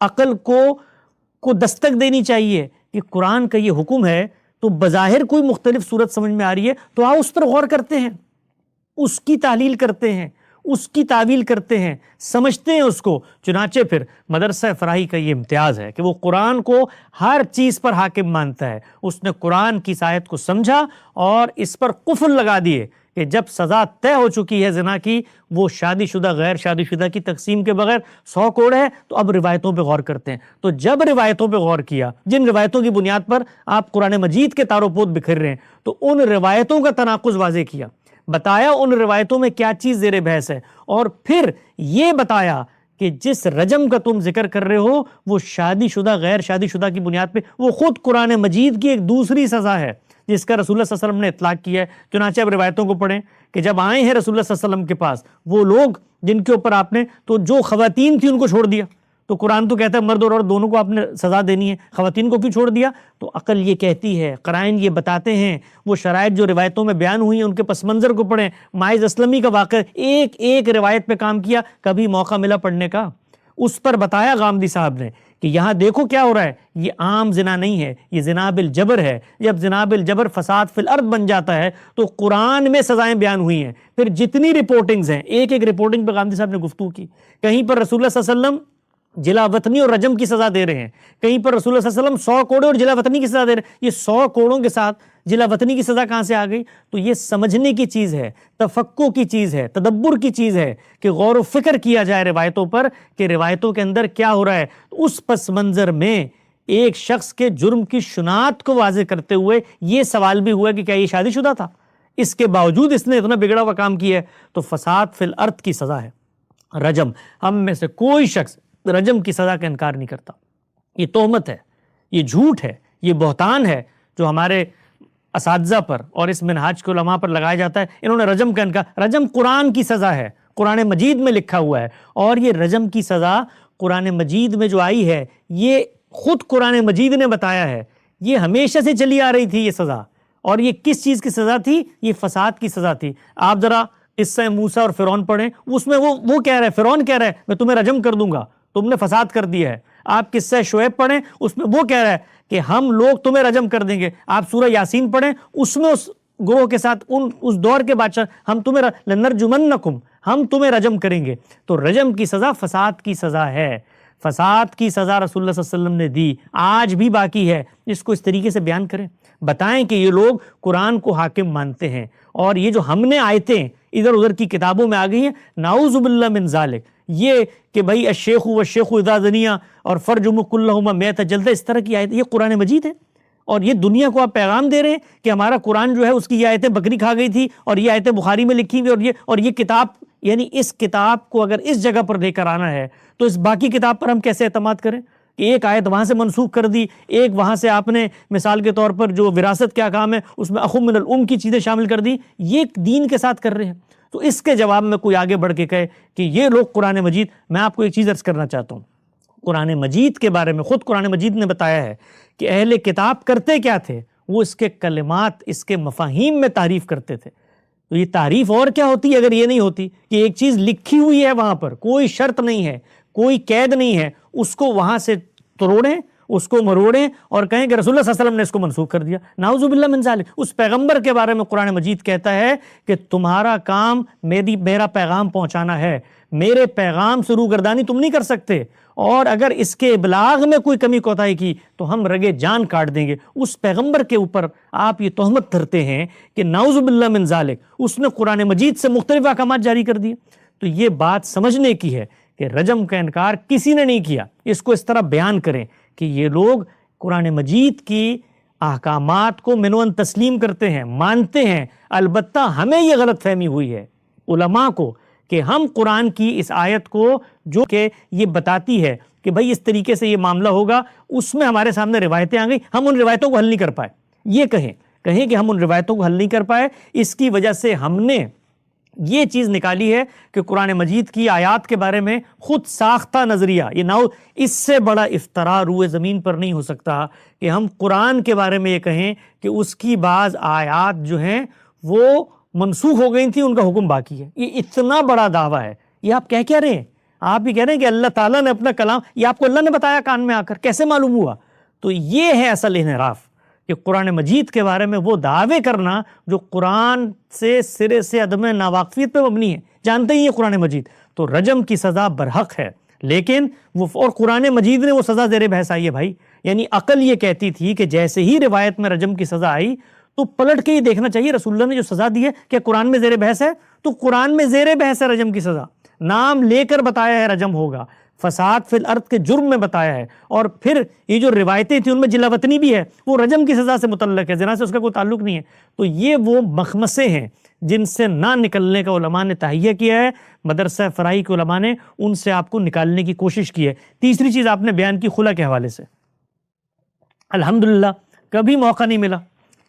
S3: عقل کو دستک دینی چاہیے کہ قرآن کا یہ حکم ہے تو بظاہر کوئی مختلف صورت سمجھ میں آ رہی ہے تو آؤ اس پر غور کرتے ہیں، اس کی تحلیل کرتے ہیں، اس کی تعویل کرتے ہیں، سمجھتے ہیں اس کو. چنانچہ پھر مدرسہ فراہی کا یہ امتیاز ہے کہ وہ قرآن کو ہر چیز پر حاکم مانتا ہے. اس نے قرآن کی آیت کو سمجھا اور اس پر قفل لگا دیے کہ جب سزا طے ہو چکی ہے زنا کی، وہ شادی شدہ غیر شادی شدہ کی تقسیم کے بغیر 100 کوڑ ہے. تو اب روایتوں پہ غور کرتے ہیں. تو جب روایتوں پہ غور کیا، جن روایتوں کی بنیاد پر آپ قرآن مجید کے تار و پود بکھر رہے ہیں، تو ان روایتوں کا تناقض واضح کیا، بتایا ان روایتوں میں کیا چیز زیر بحث ہے، اور پھر یہ بتایا کہ جس رجم کا تم ذکر کر رہے ہو وہ شادی شدہ غیر شادی شدہ کی بنیاد پہ وہ خود قرآن مجید کی ایک دوسری سزا ہے جس کا رسول اللہ صلی اللہ علیہ وسلم نے اطلاق کیا ہے. چنانچہ اب روایتوں کو پڑھیں کہ جب آئے ہیں رسول اللہ صلی اللہ علیہ وسلم کے پاس وہ لوگ جن کے اوپر آپ نے تو جو خواتین تھیں ان کو چھوڑ دیا. تو قرآن تو کہتا ہے مرد اور عورت دونوں کو آپ نے سزا دینی ہے، خواتین کو کیوں چھوڑ دیا؟ تو عقل یہ کہتی ہے، قرائن یہ بتاتے ہیں، وہ شرائط جو روایتوں میں بیان ہوئی ہیں ان کے پس منظر کو پڑھیں. ماعز اسلمی کا واقعہ ایک ایک روایت پہ کام کیا، کبھی موقع ملا پڑھنے کا، اس پر بتایا غامدی صاحب نے کہ یہاں دیکھو کیا ہو رہا ہے، یہ عام زنا نہیں ہے، یہ زنا بالجبر ہے. جب زنا بالجبر فساد فی الارض بن جاتا ہے تو قرآن میں سزائیں بیان ہوئی ہیں. پھر جتنی رپورٹنگز ہیں، ایک ایک رپورٹنگ پہ غامدی صاحب نے گفتگو کی. کہیں پر رسول اللہ صلی اللہ علیہ وسلم جلا وطنی اور رجم کی سزا دے رہے ہیں، کہیں پر رسول اللہ صلی اللہ علیہ وسلم 100 کوڑے اور جلا وطنی کی سزا دے رہے ہیں. یہ 100 کوڑوں کے ساتھ جلا وطنی کی سزا کہاں سے آ گئی؟ تو یہ سمجھنے کی چیز ہے، تفکر کی چیز ہے، تدبر کی چیز ہے کہ غور و فکر کیا جائے روایتوں پر کہ روایتوں کے اندر کیا ہو رہا ہے. اس پس منظر میں ایک شخص کے جرم کی شناخت کو واضح کرتے ہوئے یہ سوال بھی ہوا کہ کیا یہ شادی شدہ تھا؟ اس کے باوجود اس نے اتنا بگڑا ہوا کام کیا ہے. تو فساد فی الارض کی سزا ہے. رجم، ہم میں سے کوئی شخص رجم کی سزا کا انکار نہیں کرتا. یہ تہمت ہے، یہ جھوٹ ہے، یہ بہتان ہے جو ہمارے اساتذہ پر اور اس منہاج کے علماء پر لگایا جاتا ہے. انہوں نے رجم کا انکار، رجم قرآن کی سزا ہے، قرآن مجید میں لکھا ہوا ہے، اور یہ رجم کی سزا قرآن مجید میں جو آئی ہے یہ خود قرآن مجید نے بتایا ہے. یہ ہمیشہ سے چلی آ رہی تھی یہ سزا. اور یہ کس چیز کی سزا تھی؟ یہ فساد کی سزا تھی. آپ ذرا قصہ موسیٰ اور فرعون پڑھیں، اس میں وہ کہہ رہا ہے، فرعون کہہ رہا ہے میں تمہیں رجم کر دوں گا، تم نے فساد کر دیا ہے. آپ قصہ شعیب پڑھیں، اس میں وہ کہہ رہا ہے کہ ہم لوگ تمہیں رجم کر دیں گے. آپ سورہ یاسین پڑھیں، اس میں اس گروہ کے ساتھ اس دور کے بادشاہ ہم تمہیں لنرجمنکم، ہم تمہیں رجم کریں گے. تو رجم کی سزا فساد کی سزا ہے. فساد کی سزا رسول اللہ صلی اللہ علیہ وسلم نے دی، آج بھی باقی ہے. اس کو اس طریقے سے بیان کریں، بتائیں کہ یہ لوگ قرآن کو حاکم مانتے ہیں، اور یہ جو ہم نے آیتیں ادھر ادھر کی کتابوں میں آ گئی ہیں، نعوذ باللہ من ذالک، یہ کہ بھائی الشیخ والشیخ اذا زنیا اور فرجم کلہما مئۃ جلدہ، اس طرح کی آیت، یہ قرآن مجید ہے. اور یہ دنیا کو آپ پیغام دے رہے ہیں کہ ہمارا قرآن جو ہے اس کی یہ آیتیں بکری کھا گئی تھی، اور یہ آیتیں بخاری میں لکھی ہوئی، اور یہ کتاب، یعنی اس کتاب کو اگر اس جگہ پر لے کر آنا ہے تو اس باقی کتاب پر ہم کیسے اعتماد کریں کہ ایک آیت وہاں سے منسوخ کر دی، ایک وہاں سے آپ نے مثال کے طور پر جو وراثت کیا کام ہے اس میں اخم من الام کی چیزیں شامل کر دی، یہ دین کے ساتھ کر رہے ہیں. تو اس کے جواب میں کوئی آگے بڑھ کے کہے کہ یہ لوگ قرآن مجید، میں آپ کو ایک چیز عرض کرنا چاہتا ہوں، قرآن مجید کے بارے میں خود قرآن مجید نے بتایا ہے کہ اہل کتاب کرتے کیا تھے، وہ اس کے کلمات، اس کے مفاہیم میں تعریف کرتے تھے. تو یہ تعریف اور کیا ہوتی ہے اگر یہ نہیں ہوتی کہ ایک چیز لکھی ہوئی ہے، وہاں پر کوئی شرط نہیں ہے، کوئی قید نہیں ہے، اس کو وہاں سے توڑیں، اس کو مروڑیں اور کہیں کہ رسول اللہ صلی اللہ علیہ وسلم نے اس کو منسوخ کر دیا. نعوذ باللہ من ذالک. اس پیغمبر کے بارے میں قرآن مجید کہتا ہے کہ تمہارا کام میرا پیغام پہنچانا ہے، میرے پیغام سے روگردانی تم نہیں کر سکتے، اور اگر اس کے ابلاغ میں کوئی کمی کوتاہی کی تو ہم رگے جان کاٹ دیں گے. اس پیغمبر کے اوپر آپ یہ تہمت دھرتے ہیں کہ نعوذ باللہ من ذالک، اس نے قرآن مجید سے مختلف احکامات جاری کر دیے. تو یہ بات سمجھنے کی ہے کہ رجم کا انکار کسی نے نہیں کیا. اس کو اس طرح بیان کریں کہ یہ لوگ قرآن مجید کی احکامات کو منون تسلیم کرتے ہیں، مانتے ہیں. البتہ ہمیں یہ غلط فہمی ہوئی ہے علماء کو کہ ہم قرآن کی اس آیت کو جو کہ یہ بتاتی ہے کہ بھئی اس طریقے سے یہ معاملہ ہوگا، اس میں ہمارے سامنے روایتیں آ گئی، ہم ان روایتوں کو حل نہیں کر پائے. یہ کہیں کہ ہم ان روایتوں کو حل نہیں کر پائے. اس کی وجہ سے ہم نے یہ چیز نکالی ہے کہ قرآن مجید کی آیات کے بارے میں خود ساختہ نظریہ، یہ اس سے بڑا افتراء روئے زمین پر نہیں ہو سکتا کہ ہم قرآن کے بارے میں یہ کہیں کہ اس کی بعض آیات جو ہیں وہ منسوخ ہو گئی تھیں، ان کا حکم باقی ہے. یہ اتنا بڑا دعویٰ ہے. یہ آپ کہہ رہے ہیں، آپ یہ کہہ رہے ہیں کہ اللہ تعالیٰ نے اپنا کلام، یہ آپ کو اللہ نے بتایا کان میں آ کر، کیسے معلوم ہوا؟ تو یہ ہے اصل انحراف کہ قرآن مجید کے بارے میں وہ دعوے کرنا جو قرآن سے سرے سے عدم ناواقفیت پہ مبنی ہے. جانتے ہی یہ قرآن مجید تو رجم کی سزا برحق ہے، لیکن وہ اور قرآن مجید نے وہ سزا زیر بحث آئی ہے بھائی. یعنی عقل یہ کہتی تھی کہ جیسے ہی روایت میں رجم کی سزا آئی تو پلٹ کے یہ دیکھنا چاہیے رسول اللہ نے جو سزا دی ہے کہ قرآن میں زیر بحث ہے، تو قرآن میں زیر بحث ہے رجم کی سزا، نام لے کر بتایا ہے رجم ہوگا، فساد فی الارض کے جرم میں بتایا ہے. اور پھر یہ جو روایتیں تھیں ان میں جلا وطنی بھی ہے، وہ رجم کی سزا سے متعلق ہے، زنا سے اس کا کوئی تعلق نہیں ہے. تو یہ وہ مخمسے ہیں جن سے نہ نکلنے کا علماء نے تہیہ کیا ہے، مدرسہ فرائی کے علماء نے ان سے آپ کو نکالنے کی کوشش کی ہے. تیسری چیز آپ نے بیان کی خلا کے حوالے سے، الحمدللہ کبھی موقع نہیں ملا،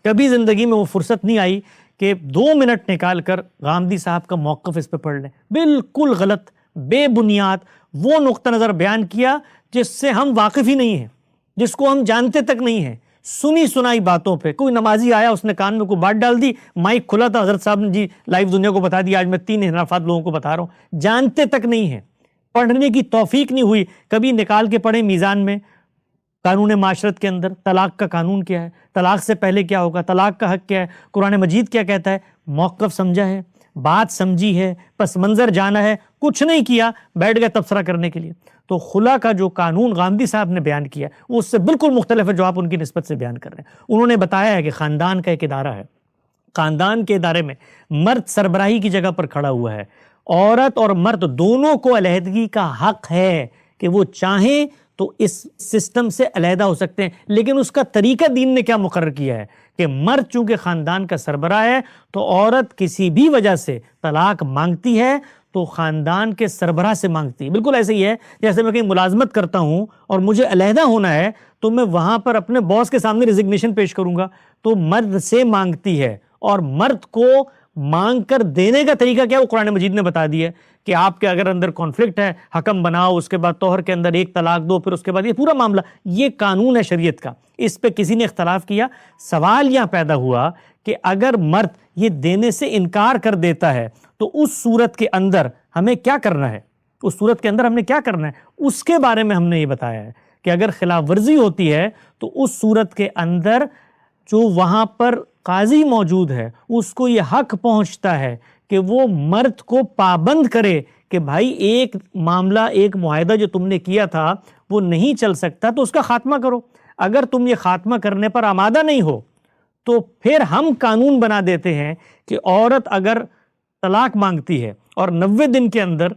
S3: کبھی زندگی میں وہ فرصت نہیں آئی کہ 2 منٹ نکال کر غامدی صاحب کا موقف اس پہ پڑھ لیں. بالکل غلط، بے بنیاد وہ نقطہ نظر بیان کیا جس سے ہم واقف ہی نہیں ہیں، جس کو ہم جانتے تک نہیں ہیں. سنی سنائی باتوں پہ کوئی نمازی آیا، اس نے کان میں کوئی بات ڈال دی، مائک کھلا تھا، حضرت صاحب نے جی لائیو دنیا کو بتا دیا. آج میں 3 انحرافات لوگوں کو بتا رہا ہوں، جانتے تک نہیں ہیں، پڑھنے کی توفیق نہیں ہوئی. کبھی نکال کے پڑھیں میزان میں قانون معاشرت کے اندر طلاق کا قانون کیا ہے، طلاق سے پہلے کیا ہوگا، طلاق کا حق کیا ہے، قرآن مجید کیا کہتا ہے. موقف سمجھا ہے، بات سمجھی ہے، پس منظر جانا ہے، کچھ نہیں کیا، بیٹھ گئے تبصرہ کرنے کے لیے. تو خلا کا جو قانون غامدی صاحب نے بیان کیا وہ اس سے بالکل مختلف ہے جو آپ ان کی نسبت سے بیان کر رہے ہیں. انہوں نے بتایا ہے کہ خاندان کا ایک ادارہ ہے، خاندان کے ادارے میں مرد سربراہی کی جگہ پر کھڑا ہوا ہے، عورت اور مرد دونوں کو علیحدگی کا حق ہے کہ وہ چاہیں تو اس سسٹم سے علیحدہ ہو سکتے ہیں. لیکن اس کا طریقہ دین نے کیا مقرر کیا ہے کہ مرد چونکہ خاندان کا سربراہ ہے تو عورت کسی بھی وجہ سے طلاق مانگتی ہے تو خاندان کے سربراہ سے مانگتی ہے. بالکل ایسے ہی ہے جیسے میں کہیں ملازمت کرتا ہوں اور مجھے علیحدہ ہونا ہے تو میں وہاں پر اپنے باس کے سامنے ریزگنیشن پیش کروں گا, تو مرد سے مانگتی ہے. اور مرد کو مانگ کر دینے کا طریقہ کیا وہ قرآن مجید نے بتا دیا ہے کہ آپ کے اگر اندر کانفلکٹ ہے, حکم بناؤ, اس کے بعد توہر کے اندر ایک طلاق دو, پھر اس کے بعد یہ پورا معاملہ, یہ قانون ہے شریعت کا. اس پہ کسی نے اختلاف کیا. سوال یہاں پیدا ہوا کہ اگر مرد یہ دینے سے انکار کر دیتا ہے تو اس صورت کے اندر ہمیں کیا کرنا ہے, اس صورت کے اندر ہم نے کیا کرنا ہے, اس کے بارے میں ہم نے یہ بتایا ہے کہ اگر خلاف ورزی ہوتی ہے تو اس صورت کے اندر جو وہاں پر قاضی موجود ہے اس کو یہ حق پہنچتا ہے کہ وہ مرد کو پابند کرے کہ بھائی ایک معاملہ, ایک معاہدہ جو تم نے کیا تھا وہ نہیں چل سکتا تو اس کا خاتمہ کرو. اگر تم یہ خاتمہ کرنے پر آمادہ نہیں ہو تو پھر ہم قانون بنا دیتے ہیں کہ عورت اگر طلاق مانگتی ہے اور 90 دن کے اندر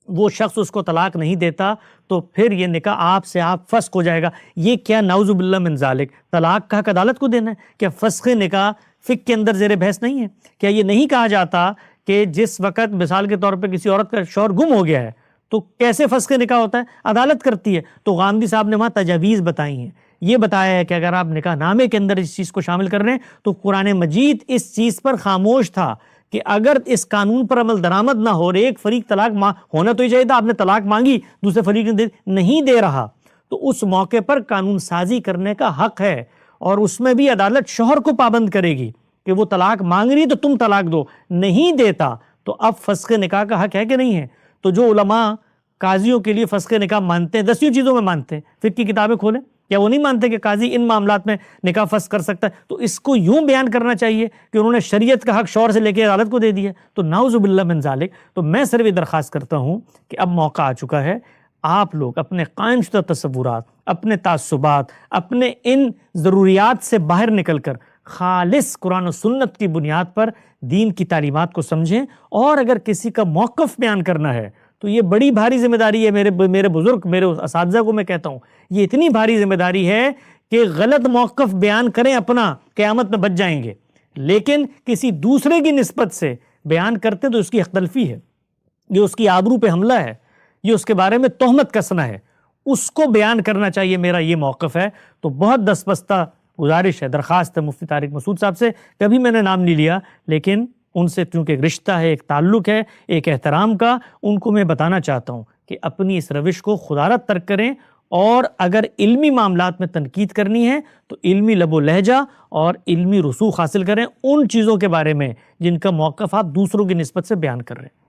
S3: وہ شخص اس کو طلاق نہیں دیتا تو پھر یہ نکاح آپ سے آپ فسخ ہو جائے گا. یہ کیا نعوذ باللہ من ذالک, طلاق کا حق عدالت کو دینا ہے؟ کیا فسخ نکاح فقہ کے اندر زیر بحث نہیں ہے؟ کیا یہ نہیں کہا جاتا کہ جس وقت مثال کے طور پہ کسی عورت کا شوہر گم ہو گیا ہے تو کیسے فسخ نکاح ہوتا ہے؟ عدالت کرتی ہے. تو غامدی صاحب نے وہاں تجاویز بتائی ہیں, یہ بتایا ہے کہ اگر آپ نکاح نامے کے اندر اس چیز کو شامل کر رہے ہیں تو قرآن مجید اس چیز پر خاموش تھا کہ اگر اس قانون پر عمل درآمد نہ ہو رہے, ایک فریق طلاق ہونا تو ہی چاہیے تھا, آپ نے طلاق مانگی, دوسرے فریق نے نہیں دے رہا, تو اس موقع پر قانون سازی کرنے کا حق ہے. اور اس میں بھی عدالت شوہر کو پابند کرے گی کہ وہ طلاق مانگ رہی تو تم طلاق دو, نہیں دیتا تو اب فسخ نکاح کا حق ہے کہ نہیں ہے. تو جو علماء قاضیوں کے لیے فسخ نکاح مانتے ہیں, 10 چیزوں میں مانتے ہیں, فقہ کی کتابیں کھولیں, کیا وہ نہیں مانتے کہ قاضی ان معاملات میں نکاح فسخ کر سکتا ہے؟ تو اس کو یوں بیان کرنا چاہیے کہ انہوں نے شریعت کا حق شوہر سے لے کے عدالت کو دے دیا. تو نعوذ باللہ من ذالک. تو میں صرف یہ درخواست کرتا ہوں کہ اب موقع آ چکا ہے, آپ لوگ اپنے قائم شدہ تصورات, اپنے تعصبات, اپنے ان ضروریات سے باہر نکل کر خالص قرآن و سنت کی بنیاد پر دین کی تعلیمات کو سمجھیں. اور اگر کسی کا موقف بیان کرنا ہے تو یہ بڑی بھاری ذمہ داری ہے. میرے بزرگ, میرے اساتذہ کو میں کہتا ہوں, یہ اتنی بھاری ذمہ داری ہے کہ غلط موقف بیان کریں اپنا, قیامت میں بچ جائیں گے. لیکن کسی دوسرے کی نسبت سے بیان کرتے تو اس کی حق تلفی ہے, یہ اس کی آبرو پہ حملہ ہے, یہ اس کے بارے میں تہمت کسنا ہے. اس کو بیان کرنا چاہیے, میرا یہ موقف ہے. تو بہت دستبستہ گزارش ہے, درخواست ہے مفتی طارق مسعود صاحب سے, کبھی میں نے نام نہیں لیا لیکن ان سے چونکہ ایک رشتہ ہے, ایک تعلق ہے, ایک احترام کا, ان کو میں بتانا چاہتا ہوں کہ اپنی اس روش کو خدارت ترک کریں. اور اگر علمی معاملات میں تنقید کرنی ہے تو علمی لب و لہجہ اور علمی رسوخ حاصل کریں ان چیزوں کے بارے میں جن کا موقف آپ دوسروں کی نسبت سے بیان کر رہے ہیں.